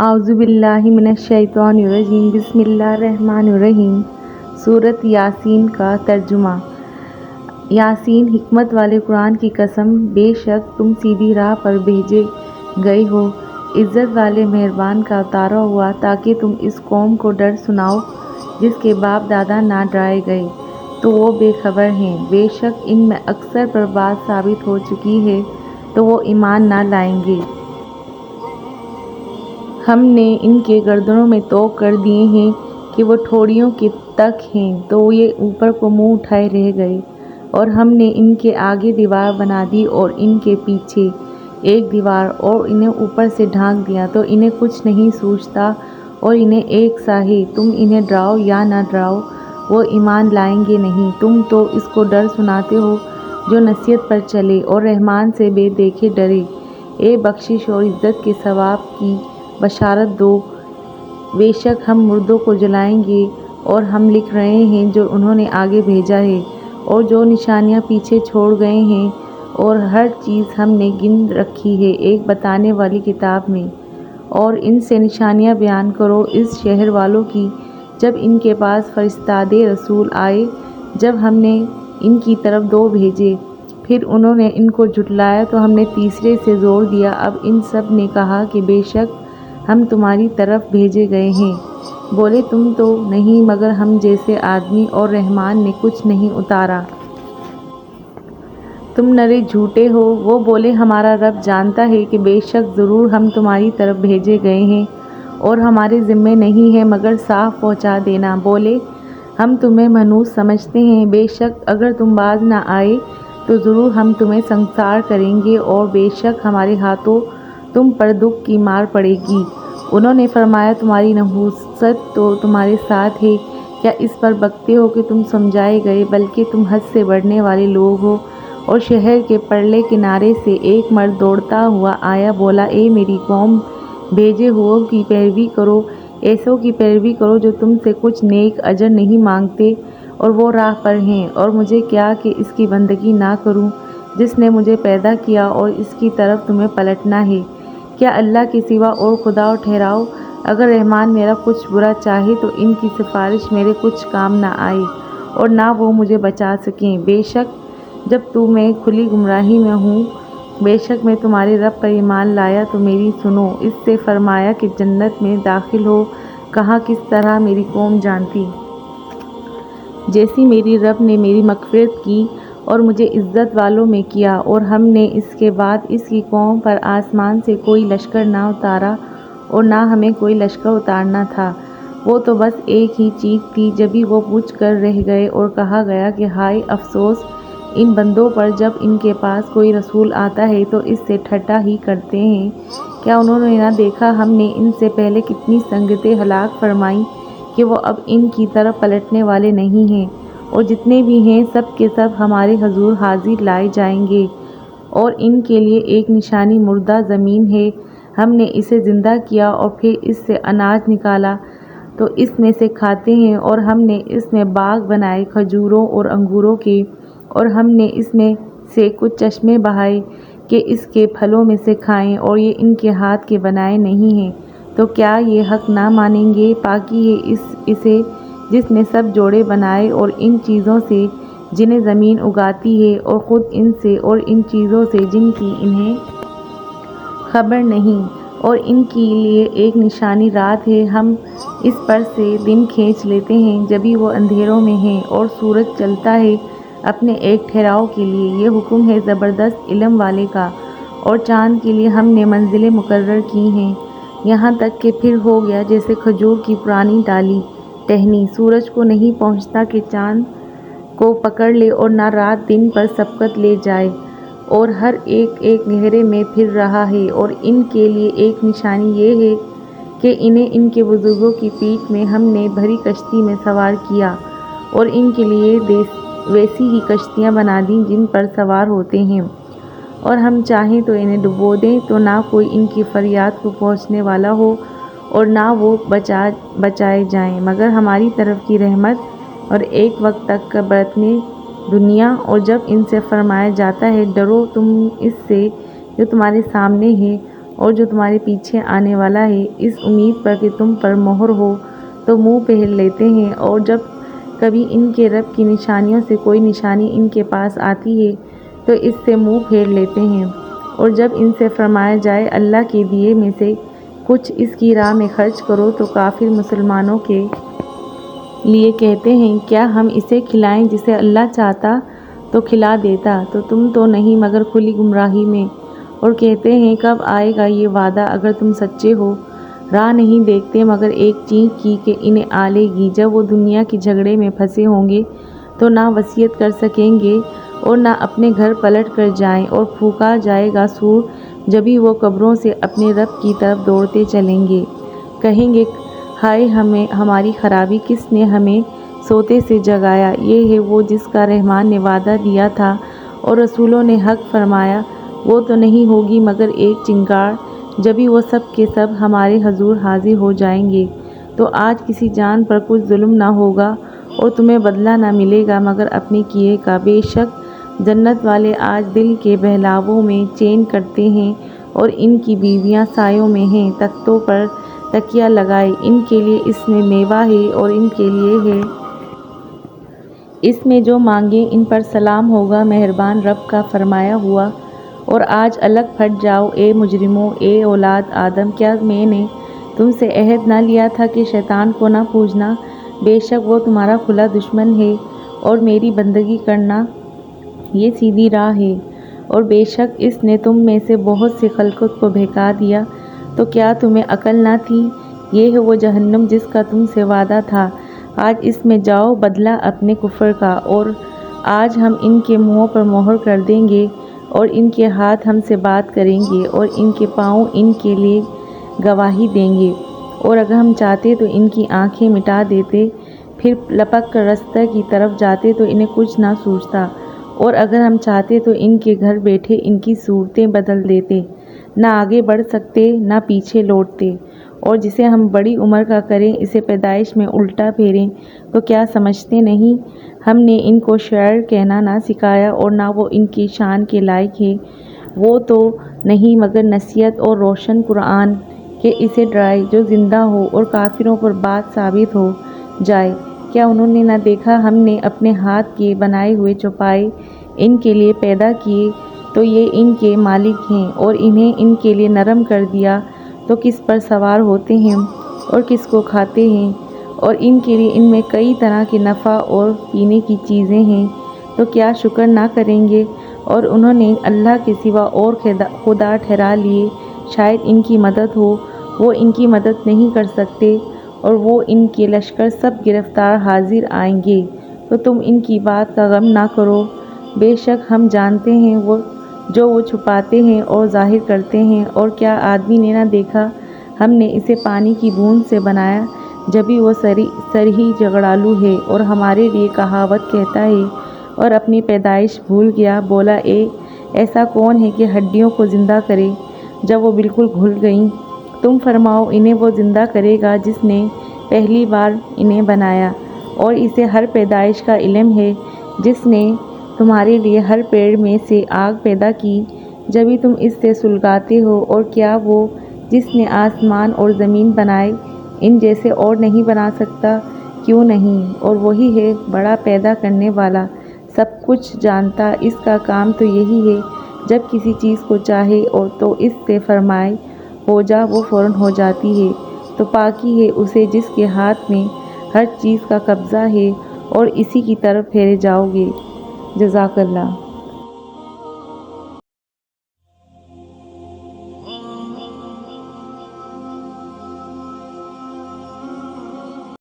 اعوذ باللہ من الشیطان الرجیم بسم اللہ الرحمن الرحیم۔ سورۃ یاسین کا ترجمہ۔ یاسین، حکمت والے قرآن کی قسم، بے شک تم سیدھی راہ پر بھیجے گئے ہو، عزت والے مہربان کا اتارا ہوا، تاکہ تم اس قوم کو ڈر سناؤ جس کے باپ دادا نہ ڈرائے گئے تو وہ بے خبر ہیں۔ بے شک ان میں اکثر پر بات ثابت ہو چکی ہے تو وہ ایمان نہ لائیں گے۔ ہم نے ان کے گردنوں میں طوق کر دیے ہیں کہ وہ ٹھوڑیوں کے تک ہیں تو یہ اوپر کو منہ اٹھائے رہ گئے، اور ہم نے ان کے آگے دیوار بنا دی اور ان کے پیچھے ایک دیوار، اور انہیں اوپر سے ڈھانک دیا تو انہیں کچھ نہیں سوچتا اور انہیں ایک سا ہے۔ تم انہیں ڈراؤ یا نہ ڈراؤ وہ ایمان لائیں گے نہیں۔ تم تو اس کو ڈر سناتے ہو جو نصیحت پر چلے اور رحمان سے بے دیکھے ڈرے۔ اے بخشش اور عزت کے ثواب کی بشارت دو، بے شک ہم مردوں کو جلائیں گے اور ہم لکھ رہے ہیں جو انہوں نے آگے بھیجا ہے اور جو نشانیاں پیچھے چھوڑ گئے ہیں، اور ہر چیز ہم نے گن رکھی ہے ایک بتانے والی کتاب میں۔ اور ان سے نشانیاں بیان کرو اس شہر والوں کی جب ان کے پاس فرستادے رسول آئے، جب ہم نے ان کی طرف دو بھیجے، پھر انہوں نے ان کو جھٹلایا تو ہم نے تیسرے سے زور دیا۔ اب ان سب نے کہا کہ بے شک ہم تمہاری طرف بھیجے گئے ہیں۔ بولے تم تو نہیں مگر ہم جیسے آدمی، اور رحمان نے کچھ نہیں اتارا۔ تم نرے جھوٹے ہو۔ وہ بولے ہمارا رب جانتا ہے کہ بے شک ضرور ہم تمہاری طرف بھیجے گئے ہیں، اور ہمارے ذمے نہیں ہے مگر صاف پہنچا دینا۔ بولے ہم تمہیں مہنوز سمجھتے ہیں، بے شک اگر تم باز نہ آئے تو ضرور ہم تمہیں سنگسار کریں گے، اور بے شک ہمارے ہاتھوں تم پر دکھ کی مار پڑے گی۔ انہوں نے فرمایا تمہاری نحوست تو تمہارے ساتھ ہے، کیا اس پر بکتے ہو کہ تم سمجھائے گئے؟ بلکہ تم حد سے بڑھنے والے لوگ ہو۔ اور شہر کے پرلے کنارے سے ایک مرد دوڑتا ہوا آیا، بولا اے میری قوم، بھیجے ہوئوں کی پیروی کرو، ایسوں کی پیروی کرو جو تم سے کچھ نیک اجر نہیں مانگتے اور وہ راہ پر ہیں، اور مجھے کیا کہ اس کی بندگی نہ کروں جس نے مجھے پیدا کیا اور اس کی طرف تمہیں پلٹنا ہے۔ کیا اللہ کے سوا اور خدا ٹھہراؤ؟ اگر رحمان میرا کچھ برا چاہے تو ان کی سفارش میرے کچھ کام نہ آئے اور نہ وہ مجھے بچا سکیں۔ بے شک جب تو میں کھلی گمراہی میں ہوں، بے شک میں تمہارے رب پر ایمان لایا تو میری سنو۔ اس سے فرمایا کہ جنت میں داخل ہو۔ کہا کس طرح میری قوم جانتی جیسی میری رب نے میری مغفرت کی اور مجھے عزت والوں میں کیا، اور ہم نے اس کے بعد اس کی قوم پر آسمان سے کوئی لشکر نہ اتارا اور نہ ہمیں کوئی لشکر اتارنا تھا، وہ تو بس ایک ہی چیخ تھی جبھی وہ بجھ کر رہ گئے۔ اور کہا گیا کہ ہائے افسوس ان بندوں پر جب ان کے پاس کوئی رسول آتا ہے تو اس سے ٹھٹھا ہی کرتے ہیں۔ کیا انہوں نے نہ دیکھا ہم نے ان سے پہلے کتنی سنگتیں ہلاک فرمائیں کہ وہ اب ان کی طرف پلٹنے والے نہیں ہیں، اور جتنے بھی ہیں سب کے سب ہمارے حضور حاضر لائے جائیں گے، اور ان کے لیے ایک نشانی مردہ زمین ہے۔ ہم نے اسے زندہ کیا اور پھر اس سے اناج نکالا تو اس میں سے کھاتے ہیں، اور ہم نے اس میں باغ بنائے کھجوروں اور انگوروں کے، اور ہم نے اس میں سے کچھ چشمے بہائے کہ اس کے پھلوں میں سے کھائیں، اور یہ ان کے ہاتھ کے بنائے نہیں ہیں، تو کیا یہ حق نہ مانیں گے؟ پاکی ہے اسے جس نے سب جوڑے بنائے اور ان چیزوں سے جنہیں زمین اگاتی ہے، اور خود ان سے اور ان چیزوں سے جن کی انہیں خبر نہیں، اور ان کے لیے ایک نشانی رات ہے، ہم اس پر سے دن کھینچ لیتے ہیں جبھی وہ اندھیروں میں ہیں، اور سورج چلتا ہے اپنے ایک ٹھہراؤ کے لیے۔ یہ حکم ہے زبردست علم والے کا۔ اور چاند کے لیے ہم نے منزلیں مقرر کی ہیں، یہاں تک کہ پھر ہو گیا جیسے کھجور کی پرانی ڈالی ٹہنی۔ سورج کو نہیں پہنچتا کہ چاند کو پکڑ لے اور نہ رات دن پر سبقت لے جائے، اور ہر ایک ایک گھیرے میں پھر رہا ہے۔ اور ان کے لیے ایک نشانی یہ ہے کہ انہیں ان کے بزرگوں کی پیٹھ میں ہم نے بھری کشتی میں سوار کیا، اور ان کے لیے ویسی ہی کشتیاں بنا دیں جن پر سوار ہوتے ہیں، اور ہم چاہیں تو انہیں ڈبو دیں تو نہ کوئی ان کی فریاد کو پہنچنے والا ہو اور نہ وہ بچائے جائیں مگر ہماری طرف کی رحمت اور ایک وقت تک کا برتنے دنیا۔ اور جب ان سے فرمایا جاتا ہے ڈرو تم اس سے جو تمہارے سامنے ہے، اور جو تمہارے پیچھے آنے والا ہے، اس امید پر کہ تم پر مہر ہو تو منہ پھیر لیتے ہیں، اور جب کبھی ان کے رب کی نشانیوں سے کوئی نشانی ان کے پاس آتی ہے تو اس سے منہ پھیر لیتے ہیں، اور جب ان سے فرمایا جائے اللہ کے دیے میں سے کچھ اس کی راہ میں خرچ کرو تو کافر مسلمانوں کے لیے کہتے ہیں کیا ہم اسے کھلائیں جسے اللہ چاہتا تو کھلا دیتا، تو تم تو نہیں مگر کھلی گمراہی میں، اور کہتے ہیں کب آئے گا یہ وعدہ اگر تم سچے ہو، راہ نہیں دیکھتے مگر ایک چینخ کی کہ انہیں آ لے گی، جب وہ دنیا کے جھگڑے میں پھنسے ہوں گے تو نہ وصیت کر سکیں گے اور نہ اپنے گھر پلٹ کر جائیں، اور پھونکا جائے گا سور، جبھی وہ قبروں سے اپنے رب کی طرف دوڑتے چلیں گے، کہیں گے ہائے ہماری خرابی، کس نے ہمیں سوتے سے جگایا، یہ ہے وہ جس کا رحمان نے وعدہ دیا تھا اور رسولوں نے حق فرمایا، وہ تو نہیں ہوگی مگر ایک چنگاڑ، جبھی وہ سب کے سب ہمارے حضور حاضر ہو جائیں گے، تو آج کسی جان پر کچھ ظلم نہ ہوگا اور تمہیں بدلہ نہ ملے گا مگر اپنے کیے کا، بے شک جنت والے آج دل کے بہلاووں میں چین کرتے ہیں اور ان کی بیویاں سایوں میں ہیں، تختوں پر تکیہ لگائے، ان کے لیے اس میں میوہ ہے اور ان کے لیے ہے اس میں جو مانگیں، ان پر سلام ہوگا مہربان رب کا فرمایا ہوا، اور آج الگ پھٹ جاؤ اے مجرموں، اے اولاد آدم، کیا میں نے تم سے عہد نہ لیا تھا کہ شیطان کو نہ پوجنا، بے شک وہ تمہارا کھلا دشمن ہے، اور میری بندگی کرنا یہ سیدھی راہ ہے، اور بے شک اس نے تم میں سے بہت سی خلقت کو بہکا دیا، تو کیا تمہیں عقل نہ تھی، یہ ہے وہ جہنم جس کا تم سے وعدہ تھا، آج اس میں جاؤ بدلہ اپنے کفر کا، اور آج ہم ان کے منہوں پر مہر کر دیں گے اور ان کے ہاتھ ہم سے بات کریں گے اور ان کے پاؤں ان کے لیے گواہی دیں گے، اور اگر ہم چاہتے تو ان کی آنکھیں مٹا دیتے، پھر لپک کر رستہ کی طرف جاتے تو انہیں کچھ نہ سوجتا، اور اگر ہم چاہتے تو ان کے گھر بیٹھے ان کی صورتیں بدل دیتے، نہ آگے بڑھ سکتے نہ پیچھے لوٹتے، اور جسے ہم بڑی عمر کا کریں اسے پیدائش میں الٹا پھیریں تو کیا سمجھتے نہیں، ہم نے ان کو شعر کہنا نہ سکھایا اور نہ وہ ان کی شان کے لائق ہے، وہ تو نہیں مگر نصیحت اور روشن قرآن کہ اسے ڈرائے جو زندہ ہو اور کافروں پر بات ثابت ہو جائے، کیا انہوں نے نہ دیکھا ہم نے اپنے ہاتھ کے بنائے ہوئے چوپائے ان کے لیے پیدا کیے تو یہ ان کے مالک ہیں، اور انہیں ان کے لیے نرم کر دیا تو کس پر سوار ہوتے ہیں اور کس کو کھاتے ہیں، اور ان کے لیے ان میں کئی طرح کے نفع اور پینے کی چیزیں ہیں، تو کیا شکر نہ کریں گے، اور انہوں نے اللہ کے سوا اور خدا ٹھہرا لیے شاید ان کی مدد ہو، وہ ان کی مدد نہیں کر سکتے، اور وہ ان کے لشکر سب گرفتار حاضر آئیں گے، تو تم ان کی بات کا غم نہ کرو، بے شک ہم جانتے ہیں جو وہ چھپاتے ہیں اور ظاہر کرتے ہیں، اور کیا آدمی نے نہ دیکھا ہم نے اسے پانی کی بوند سے بنایا، جبھی وہ سرہی جھگڑالو ہے اور ہمارے لیے کہاوت کہتا ہے اور اپنی پیدائش بھول گیا، بولا ایسا کون ہے کہ ہڈیوں کو زندہ کرے جب وہ بالکل گھل گئیں، تم فرماؤ انہیں وہ زندہ کرے گا جس نے پہلی بار انہیں بنایا، اور اسے ہر پیدائش کا علم ہے، جس نے تمہارے لیے ہر پیڑ میں سے آگ پیدا کی جبھی تم اس سے سلگاتے ہو، اور کیا وہ جس نے آسمان اور زمین بنائے ان جیسے اور نہیں بنا سکتا، کیوں نہیں، اور وہی ہے بڑا پیدا کرنے والا، سب کچھ جانتا، اس کا کام تو یہی ہے جب کسی چیز کو چاہے اور تو اس سے فرمائے ہو جا وہ فوراً ہو جاتی ہے، تو پاکی ہے اسے جس کے ہاتھ میں ہر چیز کا قبضہ ہے، اور اسی کی طرف پھیرے جاؤ گے، جزاک اللہ۔